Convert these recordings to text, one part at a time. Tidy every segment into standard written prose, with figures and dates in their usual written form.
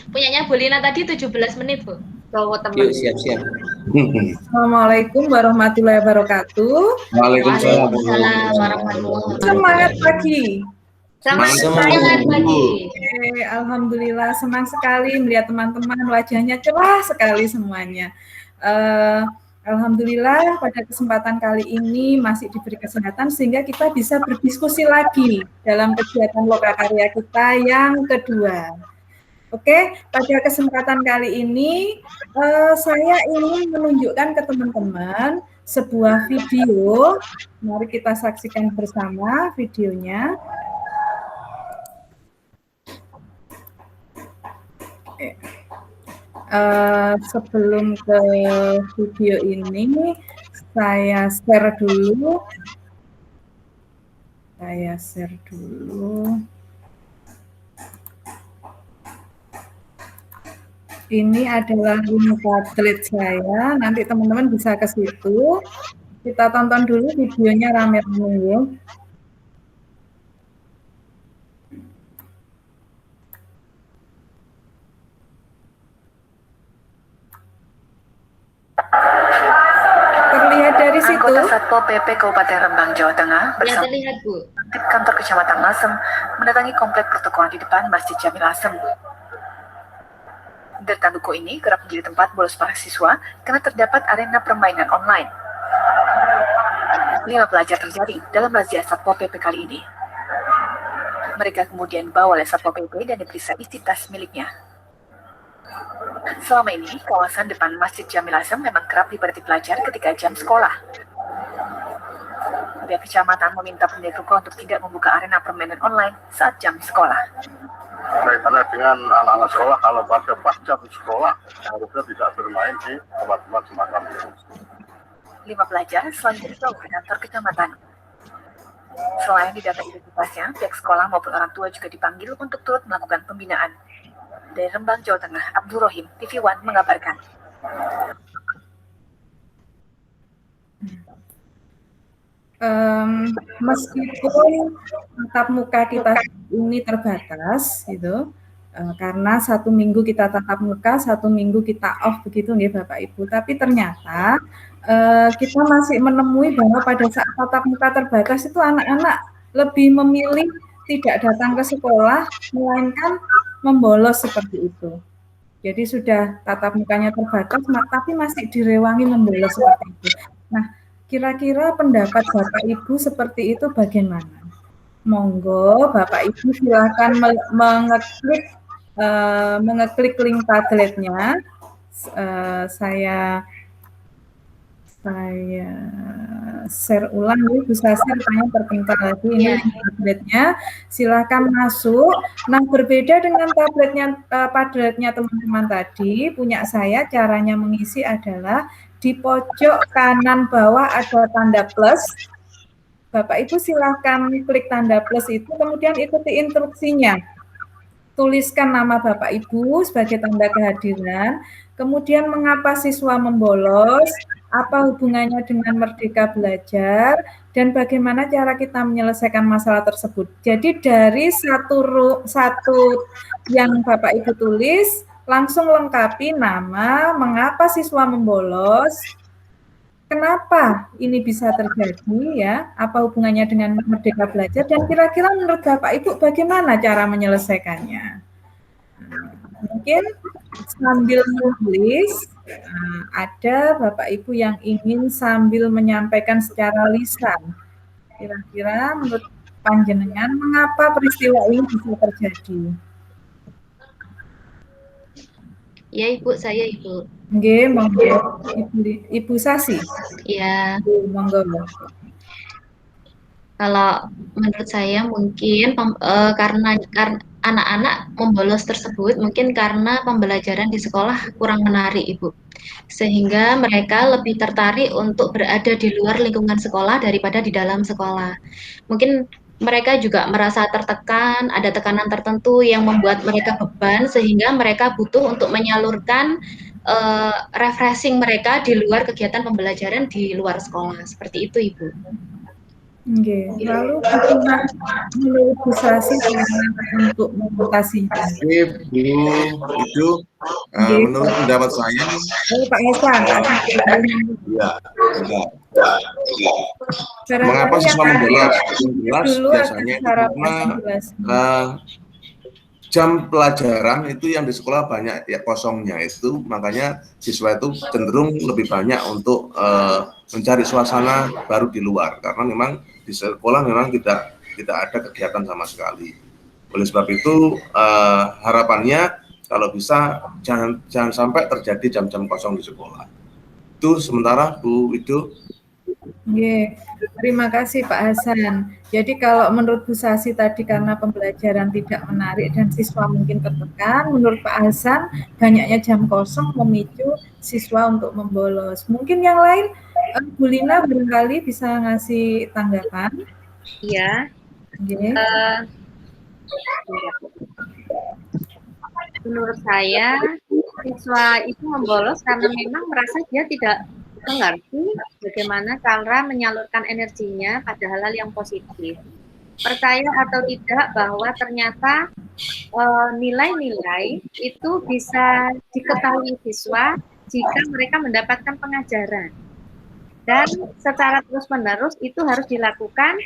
Punyanya Bu Lina tadi 17 menit, Bu. Cowok teman. Yuk, siap-siap. Assalamualaikum warahmatullahi wabarakatuh. Waalaikumsalam. Waalaikumsalam warahmatullahi wabarakatuh. Semangat pagi. Semangat pagi. Alhamdulillah, senang sekali melihat teman-teman, wajahnya cerah sekali semuanya. Alhamdulillah pada kesempatan kali ini masih diberi kesehatan sehingga kita bisa berdiskusi lagi dalam kegiatan lokakarya kita yang kedua. Oke, pada kesempatan kali ini saya ingin menunjukkan ke teman-teman sebuah video. Mari kita saksikan bersama videonya. Sebelum ke video ini, saya share dulu. Ini adalah link Padlet saya. Nanti teman-teman bisa ke situ. Kita tonton dulu videonya rame-rame ya. Terlihat dari situ. Anggota Satpol PP Kabupaten Rembang, Jawa Tengah bersama terlihat, Bu. di kantor Kecamatan Lasem mendatangi komplek pertokoan di depan Masjid Jami Lasem. Deretan ruko ini kerap menjadi tempat bolos para siswa karena terdapat arena permainan online. 5 pelajar terjaring dalam razia Satpol PP kali ini. Mereka kemudian dibawa oleh Satpol PP dan diperiksa isi tas miliknya. Selama ini, kawasan depan Masjid Jami Lasem memang kerap dipadati pelajar ketika jam sekolah. Pihak kecamatan meminta pemilik ruko untuk tidak membuka arena permainan online saat jam sekolah. Karena dengan anak-anak sekolah, kalau pada pas jam sekolah, harusnya tidak bermain di tempat-tempat semacam itu. 5 pelajar selanjutnya dibawa ke kantor kecamatan. Selain didata identitasnya, pihak sekolah maupun orang tua juga dipanggil untuk turut melakukan pembinaan. Dari Rembang, Jawa Tengah, Abdul Rohim, TV One mengabarkan. Meskipun tatap muka kita ini terbatas, gitu, karena 1 minggu kita tatap muka, 1 minggu kita off begitu nih Bapak Ibu. Tapi ternyata kita masih menemui bahwa pada saat tatap muka terbatas itu anak-anak lebih memilih tidak datang ke sekolah, melainkan membolos seperti itu. Jadi sudah tatap mukanya terbatas, tapi masih direwangi membolos seperti itu. Nah, kira-kira pendapat Bapak Ibu seperti itu bagaimana? Monggo Bapak Ibu silakan mengeklik link Padletnya. Saya share ulang nih, bisa share tanya terpental lagi ini tabletnya, silahkan masuk. Nah, berbeda dengan Padletnya teman-teman tadi, punya saya caranya mengisi adalah di pojok kanan bawah ada tanda plus. Bapak Ibu silahkan klik tanda plus itu, kemudian ikuti instruksinya. Tuliskan nama Bapak Ibu sebagai tanda kehadiran, kemudian mengapa siswa membolos, apa hubungannya dengan Merdeka Belajar, dan bagaimana cara kita menyelesaikan masalah tersebut. Jadi dari satu yang Bapak Ibu tulis, langsung lengkapi nama, mengapa siswa membolos, kenapa ini bisa terjadi, ya, apa hubungannya dengan Merdeka Belajar, dan kira-kira menurut Bapak Ibu bagaimana cara menyelesaikannya. Mungkin sambil menulis, ada Bapak Ibu yang ingin sambil menyampaikan secara lisan. Kira-kira menurut panjenengan mengapa peristiwa ini bisa terjadi? Ya Ibu, saya Ibu. Nggih, monggo Ibu Sasi. Ya. Monggo. Kalau menurut saya mungkin karena anak-anak membolos tersebut mungkin karena pembelajaran di sekolah kurang menarik, Ibu. Sehingga mereka lebih tertarik untuk berada di luar lingkungan sekolah daripada di dalam sekolah. Mungkin mereka juga merasa tertekan, ada tekanan tertentu yang membuat mereka beban sehingga mereka butuh untuk menyalurkan refreshing mereka di luar kegiatan pembelajaran di luar sekolah. Seperti itu, Ibu. Oke. Lalu bagaimana menurut Bu Sasi untuk mengatasinya? Oke, Bu, itu Oke. menurut pendapat saya, Pak Hasan, Pak Hasan. ya, enggak. Barangkali Mengapa siswa yang membolos? Yang jelas dulu biasanya akan itu cara karena penjelasan. jam pelajaran itu yang di sekolah banyak ya kosongnya itu, makanya siswa itu cenderung lebih banyak untuk mencari suasana baru di luar, karena memang di sekolah memang tidak ada kegiatan sama sekali. Oleh sebab itu harapannya kalau bisa jangan sampai terjadi jam-jam kosong di sekolah. Itu sementara Bu Wido. Oke, terima kasih Pak Hasan. Jadi kalau menurut Bu Sasi tadi karena pembelajaran tidak menarik dan siswa mungkin tertekan, menurut Pak Hasan banyaknya jam kosong memicu siswa untuk membolos. Mungkin yang lain, Bu Lina barangkali bisa ngasih tanggapan. Iya. Oke. Menurut saya siswa itu membolos karena memang merasa dia tidak mengerti bagaimana cara menyalurkan energinya pada hal-hal yang positif. Percaya atau tidak bahwa ternyata nilai-nilai itu bisa diketahui siswa jika mereka mendapatkan pengajaran. Dan secara terus-menerus itu harus dilakukan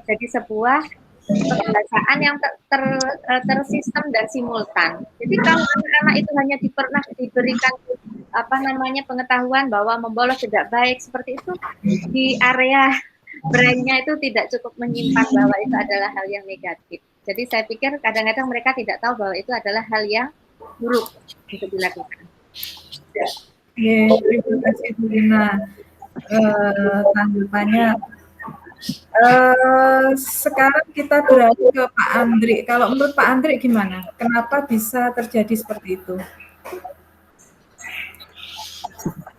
jadi sebuah pembelajaran yang tersistem dan simultan. Jadi kalau anak-anak itu hanya pernah diberikan pengetahuan bahwa membolos tidak baik seperti itu, di area brainnya itu tidak cukup menyimpan bahwa itu adalah hal yang negatif. Jadi saya pikir kadang-kadang mereka tidak tahu bahwa itu adalah hal yang buruk untuk dilakukan. Terima kasih Bu Lina. Tanggapannya. Sekarang kita beralih ke Pak Andri. Kalau menurut Pak Andri gimana? Kenapa bisa terjadi seperti itu?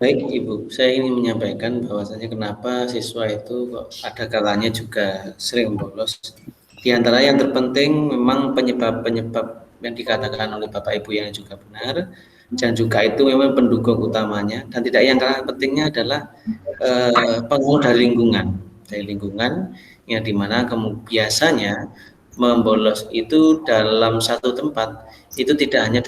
Baik Ibu, saya ingin menyampaikan bahwasanya kenapa siswa itu kok ada kalanya juga sering bolos. Di antara yang terpenting memang penyebab-penyebab yang dikatakan oleh Bapak Ibu yang juga benar, dan juga itu memang pendukung utamanya, dan tidak yang kalah pentingnya adalah pengaruh dari lingkungan yang dimana biasanya membolos itu dalam satu tempat itu tidak hanya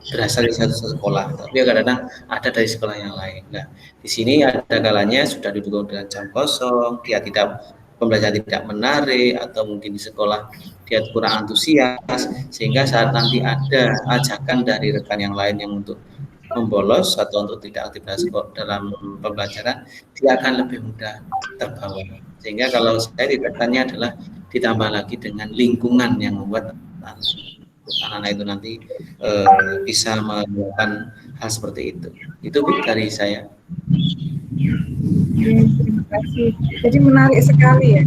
berasal dari satu sekolah, tapi kadang-kadang ada dari sekolah yang lain. Nah, di sini ada kalanya sudah didukung dengan jam kosong, dia pembelajaran tidak menarik, atau mungkin di sekolah dia kurang antusias, sehingga saat nanti ada ajakan dari rekan yang lain yang untuk membolos atau untuk tidak aktif dalam pembelajaran, dia akan lebih mudah terbawa. Sehingga kalau saya tindakannya adalah ditambah lagi dengan lingkungan yang membuat anak-anak itu nanti bisa melakukan hal seperti itu. Itu dari saya. Terima kasih. Jadi menarik sekali ya.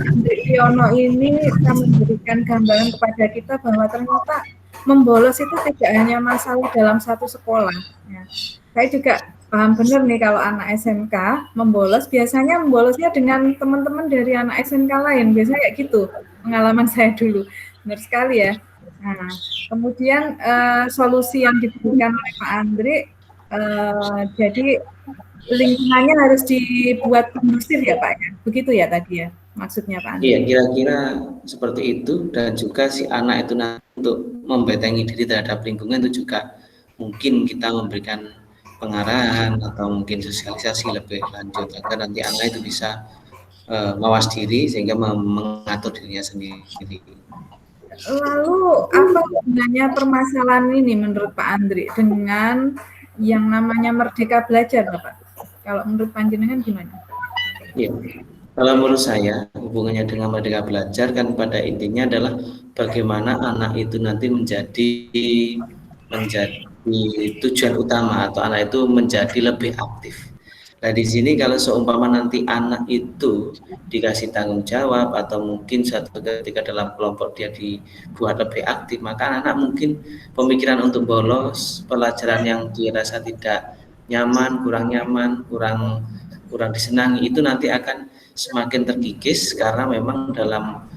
Andri Yono ini memberikan gambaran kepada kita bahwa ternyata membolos itu tidak hanya masalah dalam satu sekolah. Ya. Saya juga paham benar nih kalau anak SMK membolos, biasanya membolosnya dengan teman-teman dari anak SMK lain. Biasanya kayak gitu, pengalaman saya dulu. Benar sekali ya. Nah, kemudian solusi yang diberikan oleh Pak Andri, jadi lingkungannya harus dibuat kondusif ya Pak, begitu ya tadi ya maksudnya Pak Andri? Iya, kira-kira seperti itu, dan juga si anak itu untuk membentengi diri terhadap lingkungan itu juga mungkin kita memberikan pengarahan atau mungkin sosialisasi lebih lanjut agar nanti anak itu bisa mawas diri sehingga mengatur dirinya sendiri. Lalu apa gunanya permasalahan ini menurut Pak Andri dengan yang namanya Merdeka Belajar, Bapak? Kalau menurut panjenengan gimana? Ya, kalau menurut saya hubungannya dengan Merdeka Belajar kan pada intinya adalah bagaimana anak itu nanti menjadi tujuan utama atau anak itu menjadi lebih aktif. Nah di sini kalau seumpama nanti anak itu dikasih tanggung jawab atau mungkin suatu ketika dalam kelompok dia dibuat lebih aktif, maka anak mungkin pemikiran untuk bolos pelajaran yang dia rasa tidak nyaman, kurang disenangi itu nanti akan semakin terkikis karena memang dalam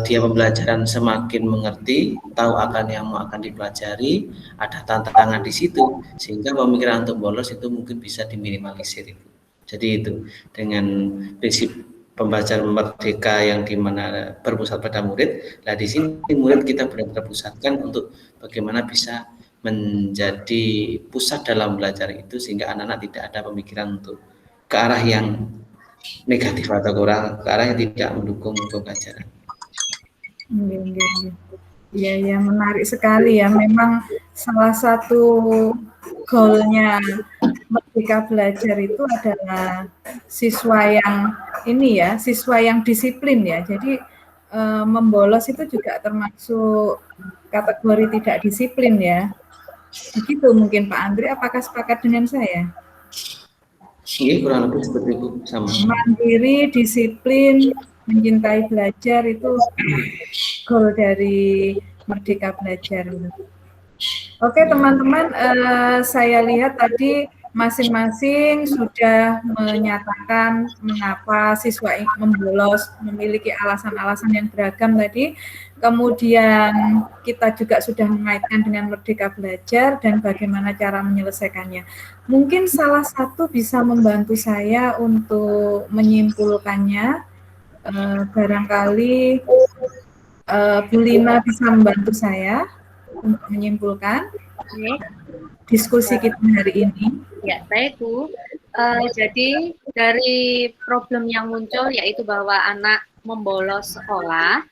dia pembelajaran semakin mengerti, tahu akan yang mau akan dipelajari, ada tantangan di situ, sehingga pemikiran untuk bolos itu mungkin bisa diminimalisir. Jadi itu dengan prinsip pembelajaran merdeka yang dimana berpusat pada murid. Nah, di sini murid kita benar-benar pusatkan untuk bagaimana bisa menjadi pusat dalam belajar itu, sehingga anak-anak tidak ada pemikiran untuk ke arah yang negatif atau ke arah yang tidak mendukung pembelajaran. Iya, ya, menarik sekali ya. Memang salah satu goalnya Merdeka Belajar itu adalah siswa yang ini ya, siswa yang disiplin ya. Jadi membolos itu juga termasuk kategori tidak disiplin ya. Begitu mungkin Pak Andri, apakah sepakat dengan saya? Iya, kurang lebih seperti itu, sama. Mandiri, disiplin, mencintai belajar itu goal dari Merdeka Belajar. Oke teman-teman, saya lihat tadi masing-masing sudah menyatakan mengapa siswa membolos, memiliki alasan-alasan yang beragam tadi. Kemudian kita juga sudah mengaitkan dengan Merdeka Belajar dan bagaimana cara menyelesaikannya. Mungkin salah satu bisa membantu saya untuk menyimpulkannya. Barangkali Bu Lina bisa membantu saya untuk menyimpulkan diskusi kita hari ini. Ya, baik Bu. Jadi dari problem yang muncul yaitu bahwa anak membolos sekolah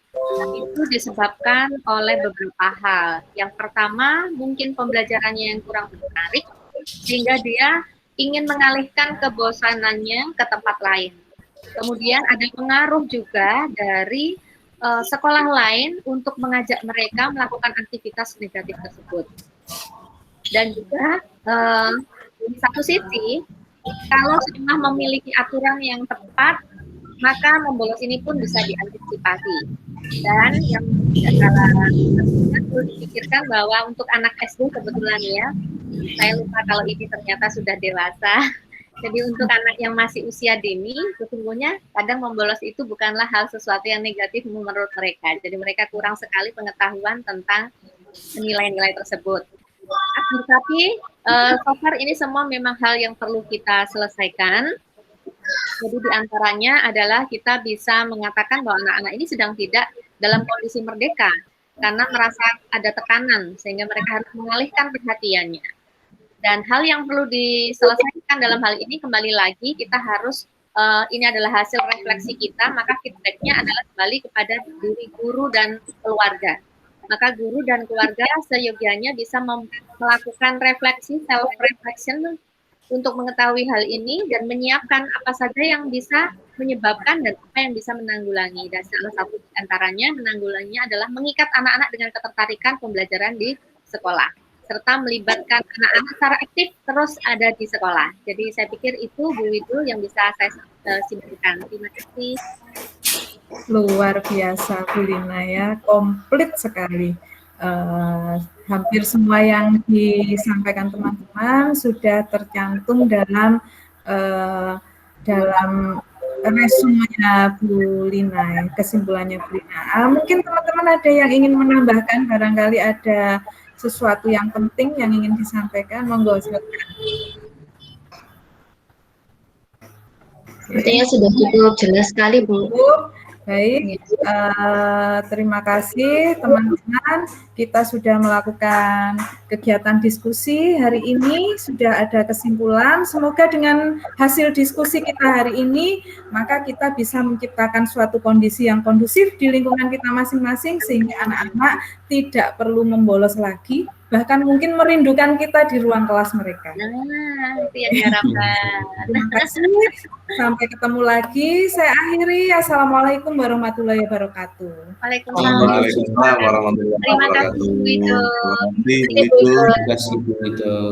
itu disebabkan oleh beberapa hal. Yang pertama, mungkin pembelajarannya yang kurang menarik sehingga dia ingin mengalihkan kebosanannya ke tempat lain. Kemudian ada pengaruh juga dari sekolah lain untuk mengajak mereka melakukan aktivitas negatif tersebut. Dan juga di satu sisi, kalau sekolah memiliki aturan yang tepat, maka membolos ini pun bisa diantisipasi. Dan yang tidak kalah perlu dipikirkan bahwa untuk anak SD kebetulan ya, saya lupa kalau ini ternyata sudah dewasa. Jadi untuk anak yang masih usia dini, sesungguhnya kadang membolos itu bukanlah hal sesuatu yang negatif menurut mereka. Jadi mereka kurang sekali pengetahuan tentang nilai-nilai tersebut. Tetapi so far ini semua memang hal yang perlu kita selesaikan. Jadi diantaranya adalah kita bisa mengatakan bahwa anak-anak ini sedang tidak dalam kondisi merdeka karena merasa ada tekanan sehingga mereka harus mengalihkan perhatiannya. Dan hal yang perlu diselesaikan dalam hal ini kembali lagi kita harus ini adalah hasil refleksi kita, maka feedbacknya adalah kembali kepada diri guru dan keluarga. Maka guru dan keluarga seyogianya bisa melakukan refleksi, self-reflection untuk mengetahui hal ini dan menyiapkan apa saja yang bisa menyebabkan dan apa yang bisa menanggulangi. Dan salah satu antaranya menanggulanginya adalah mengikat anak-anak dengan ketertarikan pembelajaran di sekolah, serta melibatkan anak-anak secara aktif terus ada di sekolah. Jadi saya pikir itu Bu Widul yang bisa saya simpulkan. Terima kasih. Luar biasa Bu Lina ya, komplit sekali. Hampir semua yang disampaikan teman-teman sudah tercantum dalam resumenya Bu Lina, kesimpulannya Bu Lina. Mungkin teman-teman ada yang ingin menambahkan, barangkali ada sesuatu yang penting yang ingin disampaikan, monggo silakan. Sepertinya sudah cukup jelas sekali Bu. Baik, terima kasih teman-teman. Kita sudah melakukan kegiatan diskusi hari ini, sudah ada kesimpulan. Semoga dengan hasil diskusi kita hari ini, maka kita bisa menciptakan suatu kondisi yang kondusif di lingkungan kita masing-masing, sehingga anak-anak tidak perlu membolos lagi, bahkan mungkin merindukan kita di ruang kelas mereka. Nah, itu yang diharapkan. Terima kasih. Sampai ketemu lagi. Saya akhiri. Assalamualaikum warahmatullahi wabarakatuh. Waalaikumsalam warahmatullahi wabarakatuh. Terima kasih Bu Widul. Terima kasih Bu Widul.